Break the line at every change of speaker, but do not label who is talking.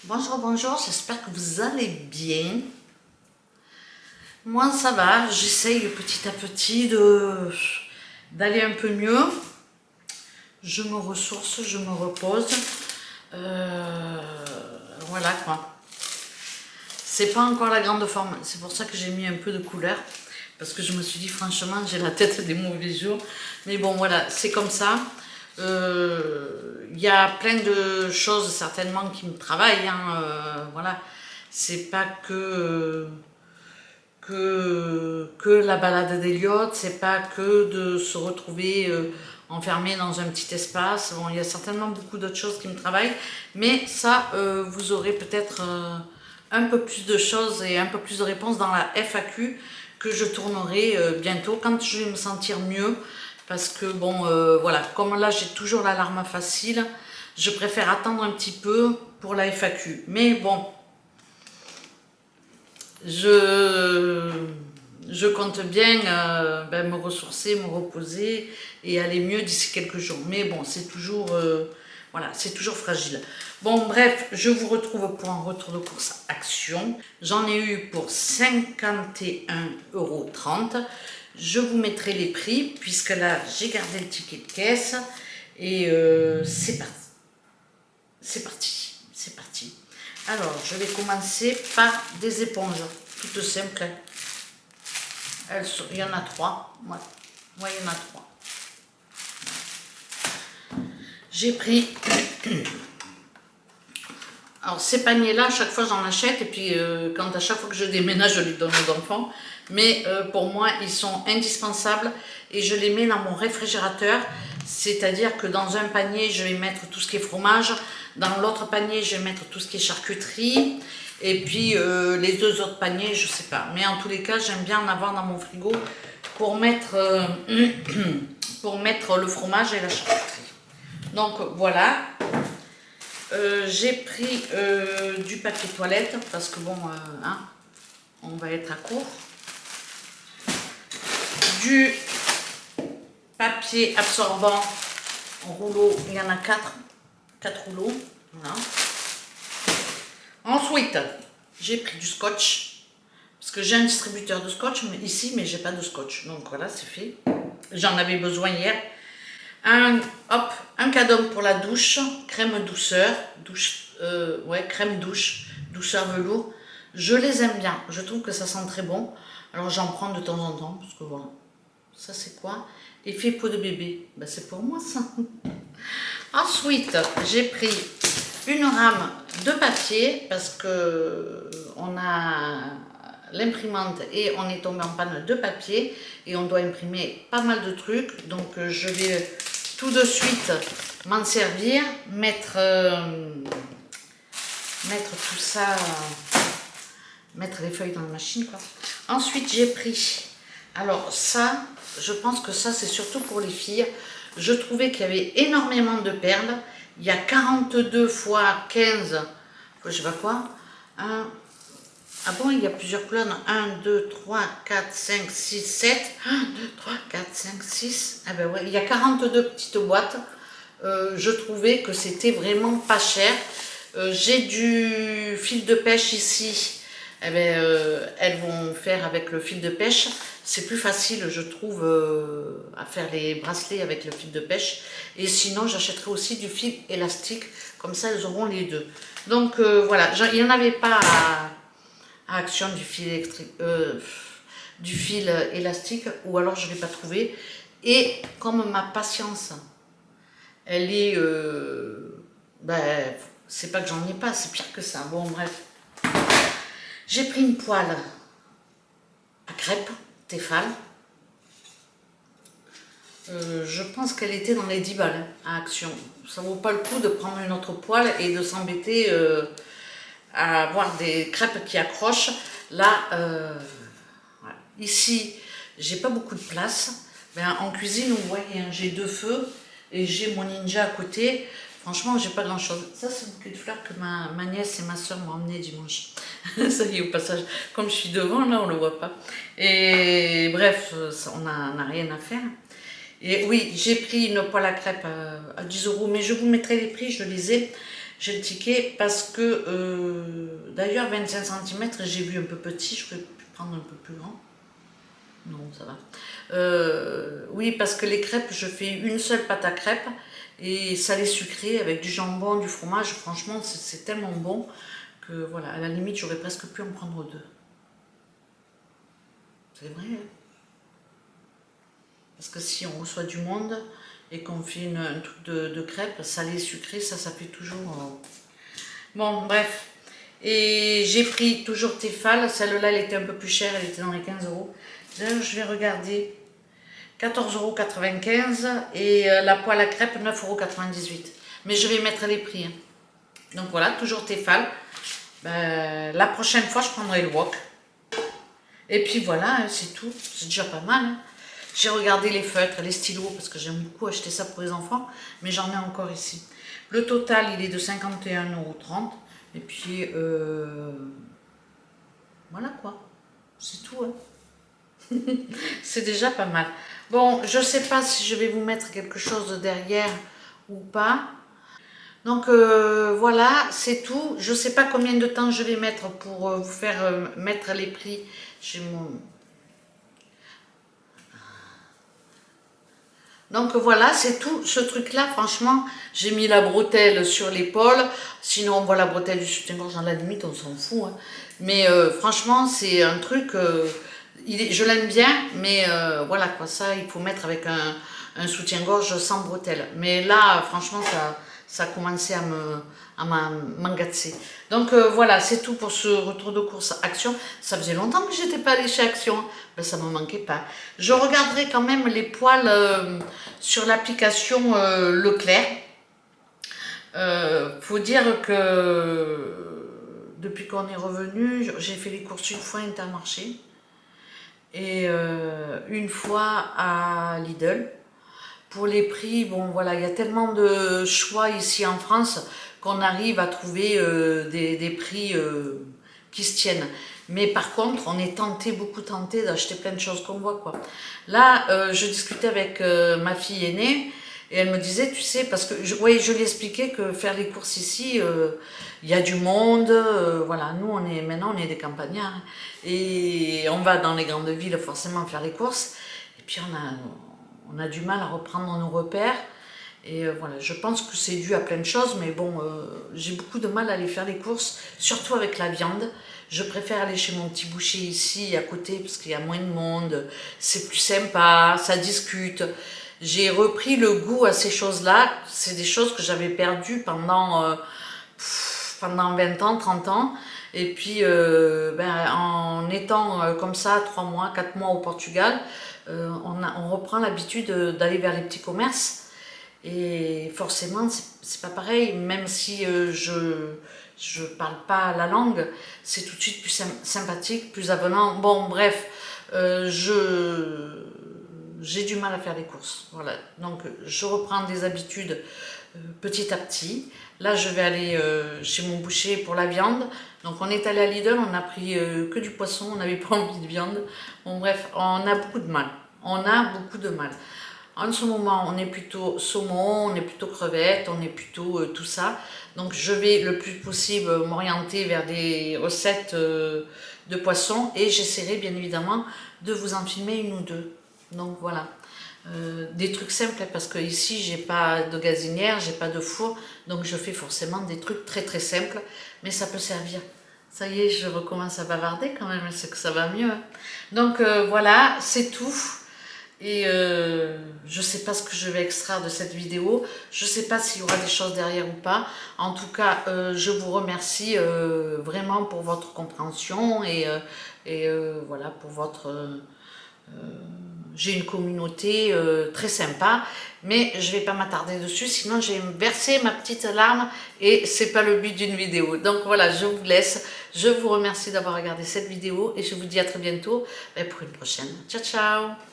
Bonjour, bonjour, j'espère que vous allez bien. Moi ça va, j'essaye petit à petit d'aller un peu mieux. Je me ressource, je me repose. Voilà quoi. C'est pas encore la grande forme, c'est pour ça que j'ai mis un peu de couleur. Parce que je me suis dit franchement j'ai la tête des mauvais jours. Mais bon voilà, c'est comme ça. Y a plein de choses certainement qui me travaillent. Voilà, c'est pas que la balade d'Eliott, c'est pas que de se retrouver enfermé dans un petit espace. Bon, il y a certainement beaucoup d'autres choses qui me travaillent, mais ça, vous aurez peut-être un peu plus de choses et un peu plus de réponses dans la FAQ que je tournerai bientôt quand je vais me sentir mieux. Parce que bon, voilà, comme là j'ai toujours l'alarme facile, je préfère attendre un petit peu pour la FAQ. Mais bon, je compte bien me ressourcer, me reposer et aller mieux d'ici quelques jours. Mais bon, c'est toujours, voilà, c'est toujours fragile. Bon, bref, je vous retrouve pour un retour de course Action. J'en ai eu pour 51,30 €. Je vous mettrai les prix puisque là, j'ai gardé le ticket de caisse et c'est parti. C'est parti, c'est parti. Alors, je vais commencer par des éponges, toutes simples. Il y en a 3. Ouais, il y en a 3. J'ai pris... Alors, ces paniers-là, à chaque fois, j'en achète. Et puis, quand à chaque fois que je déménage, je les donne aux enfants. Mais pour moi, ils sont indispensables. Et je les mets dans mon réfrigérateur. C'est-à-dire que dans un panier, je vais mettre tout ce qui est fromage. Dans l'autre panier, je vais mettre tout ce qui est charcuterie. Et puis, les 2 autres paniers, je sais pas. Mais en tous les cas, j'aime bien en avoir dans mon frigo pour mettre, pour mettre le fromage et la charcuterie. Donc, voilà. J'ai pris du papier toilette parce que bon, on va être à court. Du papier absorbant en rouleau, il y en a 4 rouleaux. Voilà. Ensuite, j'ai pris du scotch parce que j'ai un distributeur de scotch ici, mais j'ai pas de scotch. Donc voilà, c'est fait. J'en avais besoin hier. Un cadeau pour la douche, crème douceur, crème douche, douceur velours. Je les aime bien, je trouve que ça sent très bon. Alors j'en prends de temps en temps, parce que voilà. Ça c'est quoi? Effet peau de bébé. Ben, c'est pour moi ça. Ensuite, j'ai pris une rame de papier, parce que on a l'imprimante et on est tombé en panne de papier et on doit imprimer pas mal de trucs. Donc je vais tout de suite m'en servir, mettre tout ça, mettre les feuilles dans la machine quoi. Ensuite j'ai pris, alors ça, je pense que ça c'est surtout pour les filles. Je trouvais qu'il y avait énormément de perles. Il y a 42 fois 15, je sais pas quoi. Ah bon, il y a plusieurs couleurs. 1, 2, 3, 4, 5, 6, 7. 1, 2, 3, 4, 5, 6. Ah ben ouais, il y a 42 petites boîtes. Je trouvais que c'était vraiment pas cher. J'ai du fil de pêche ici. Eh ben, elles vont faire avec le fil de pêche. C'est plus facile, je trouve, à faire les bracelets avec le fil de pêche. Et sinon, j'achèterai aussi du fil élastique. Comme ça, elles auront les deux. Donc, voilà. Il n'y en avait pas à Action du fil élastique. Ou alors, je ne l'ai pas trouvé. Et comme ma patience, elle est... c'est pas que j'en ai pas, c'est pire que ça. Bon, bref. J'ai pris une poêle à crêpes, Tefal. Je pense qu'elle était dans les 10 balles à Action. Ça vaut pas le coup de prendre une autre poêle et de s'embêter à avoir des crêpes qui accrochent. Là, voilà. Ici, j'ai pas beaucoup de place. Ben, en cuisine, vous voyez, hein, j'ai 2 feux et j'ai mon Ninja à côté. Franchement, j'ai pas grand chose. Ça, c'est un bouquet de fleurs que ma nièce et ma soeur m'ont emmené dimanche. Ça y est, au passage, comme je suis devant, là, on le voit pas. Et bref, on n'a rien à faire. Et oui, j'ai pris une poêle à crêpes à 10 €, mais je vous mettrai les prix, je les ai. J'ai le ticket parce que, d'ailleurs 25 centimètres, j'ai vu un peu petit, je pourrais prendre un peu plus grand. Non, ça va. Oui, parce que les crêpes, je fais une seule pâte à crêpes et salé sucré avec du jambon, du fromage. Franchement, c'est tellement bon que voilà, à la limite, j'aurais presque pu en prendre deux. C'est vrai, hein. Parce que si on reçoit du monde et qu'on fait un truc de crêpes salé sucré, ça fait toujours... Bon, bref. Et j'ai pris toujours Tefal. Celle-là, elle était un peu plus chère, elle était dans les 15 euros. D'ailleurs, je vais regarder. 14,95 € et la poêle à crêpes 9,98 €. Mais je vais mettre les prix, hein. Donc voilà, toujours Tefal. La prochaine fois, je prendrai le wok. Et puis voilà, hein, c'est tout. C'est déjà pas mal, hein. J'ai regardé les feutres, les stylos, parce que j'aime beaucoup acheter ça pour les enfants. Mais j'en ai encore ici. Le total, il est de 51,30 €. Et puis, voilà quoi. C'est tout, hein. C'est déjà pas mal. Bon, je sais pas si je vais vous mettre quelque chose derrière ou pas. Donc voilà, c'est tout. Je sais pas combien de temps je vais mettre pour vous faire mettre les prix. J'ai mon... Donc voilà, c'est tout. Ce truc-là, franchement, j'ai mis la bretelle sur l'épaule. Sinon, on voit la bretelle du soutien-gorge, à la limite, on s'en fout, hein. Mais franchement, c'est un truc... je l'aime bien, mais voilà quoi, ça il faut mettre avec un soutien-gorge sans bretelle. Mais là, franchement, ça a commencé à m'agacer. Donc voilà, c'est tout pour ce retour de course Action. Ça faisait longtemps que j'étais pas allée chez Action, ben, ça me manquait pas. Je regarderai quand même les poils sur l'application Leclerc. Faut dire que depuis qu'on est revenu, j'ai fait les courses une fois à Intermarché et une fois à Lidl. Pour les prix, bon voilà, il y a tellement de choix ici en France qu'on arrive à trouver des prix qui se tiennent. Mais par contre, on est tenté, beaucoup tenté d'acheter plein de choses qu'on voit, quoi. Là, je discutais avec ma fille aînée et elle me disait, tu sais, parce que je lui expliquais que faire les courses ici, il y a du monde, voilà, nous maintenant on est des campagnards et on va dans les grandes villes forcément faire les courses et puis on a du mal à reprendre nos repères et voilà, je pense que c'est dû à plein de choses, mais bon, j'ai beaucoup de mal à aller faire les courses, surtout avec la viande. Je préfère aller chez mon petit boucher ici à côté parce qu'il y a moins de monde, c'est plus sympa, ça discute. J'ai repris le goût à ces choses-là, c'est des choses que j'avais perdues pendant 20 ans, 30 ans. Et puis, en étant comme ça, 3 mois, 4 mois au Portugal, on reprend l'habitude d'aller vers les petits commerces. Et forcément, c'est pas pareil, même si je parle pas la langue, c'est tout de suite plus sympathique, plus avenant. Bon, bref, j'ai du mal à faire les courses. Voilà, donc je reprends des habitudes petit à petit. Là, je vais aller chez mon boucher pour la viande. Donc, on est allé à Lidl, on a pris que du poisson, on n'avait pas envie de viande. Bon, bref, on a beaucoup de mal. On a beaucoup de mal. En ce moment, on est plutôt saumon, on est plutôt crevettes, on est plutôt tout ça. Donc, je vais le plus possible m'orienter vers des recettes de poisson et j'essaierai bien évidemment de vous en filmer une ou deux. Donc, voilà. Des trucs simples parce que ici j'ai pas de gazinière, j'ai pas de four, donc je fais forcément des trucs très très simples, mais ça peut servir. Ça y est, je recommence à bavarder quand même, c'est que ça va mieux. Donc voilà, c'est tout. Et je sais pas ce que je vais extraire de cette vidéo, je sais pas s'il y aura des choses derrière ou pas. En tout cas, je vous remercie vraiment pour votre compréhension et voilà, pour votre... j'ai une communauté très sympa, mais je vais pas m'attarder dessus, sinon je vais me verser ma petite larme et c'est pas le but d'une vidéo. Donc voilà, je vous laisse, je vous remercie d'avoir regardé cette vidéo et je vous dis à très bientôt pour une prochaine. Ciao ciao.